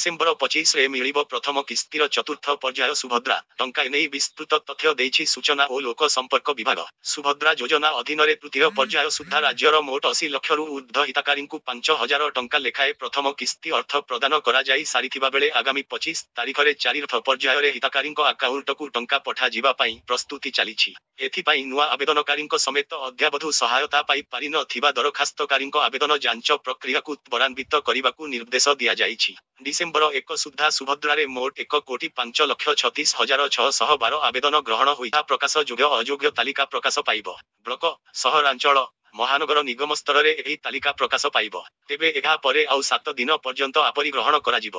December 25 ରେ ମିଳିବ ପ୍ରଥମ କିସ୍ତିର ଚତୁର୍ଥ ପର୍ଯ୍ୟାୟ ସୁଭଦ୍ରା ଟଙ୍କା। ଏନେଇ ବିସ୍ତୃତ ତଥ୍ୟ ଦେଇଛି ସୂଚନା ଓ ଲୋକ ସମ୍ପର୍କ ବିଭାଗ। ସୁଭଦ୍ରା ଯୋଜନା ଅଧୀନରେ ତୃତୀୟ ପର୍ଯ୍ୟାୟ ସୁଦ୍ଧା ରାଜ୍ୟର ମୋଟ 80 ଲକ୍ଷରୁ ଉର୍ଦ୍ଧ୍ୱ ହିତାଧିକାରୀଙ୍କୁ 5,000 ଟଙ୍କା ଲେଖାଏଁ ପ୍ରଥମ କିସ୍ତି ଅର୍ଥ ପ୍ରଦାନ କରାଯାଇ ସାରିଥିବା ବେଳେ ଆଗାମୀ 25 ତାରିଖରେ ଚତୁର୍ଥ ପର୍ଯ୍ୟାୟରେ ହିତାଧିକାରୀଙ୍କ ଆକାଉଣ୍ଟକୁ ଟଙ୍କା ପଠାଯିବା ପାଇଁ ପ୍ରସ୍ତୁତି ଚାଲିଛି। ଏଥିପାଇଁ ନୂଆ ଆବେଦନକାରୀଙ୍କ ସମେତ ଅଦ୍ୟାବଧି ସହାୟତା ପାଇପାରି ନ ଥିବା ଦରଖାସ୍ତକାରୀଙ୍କ ଆବେଦନ ଯାଞ୍ଚ ପ୍ରକ୍ରିୟାକୁ ତ୍ୱରାନ୍ୱିତ କରିବାକୁ ନିର୍ଦ୍ଦେଶ ଦିଆଯାଇଛି। ଡିସେମ୍ବର 1 ସୁଦ୍ଧା ସୁଭଦ୍ରାରେ ମୋଟ 1,36,612 ଆବେଦନ ଗ୍ରହଣ ହୋଇଥିବା ପ୍ରକାଶ ଯୋଗ୍ୟ ଅଯୋଗ୍ୟ ତାଲିକା ପ୍ରକାଶ ପାଇବ। ବ୍ଲକ, ସହରାଞ୍ଚଳ, ମହାନଗର ନିଗମ ସ୍ତରରେ ଏହି ତାଲିକା ପ୍ରକାଶ ପାଇବ। ତେବେ ଏହା ପରେ ଆଉ 7 ଦିନ ପର୍ଯ୍ୟନ୍ତ ଆପରି ଗ୍ରହଣ କରାଯିବ।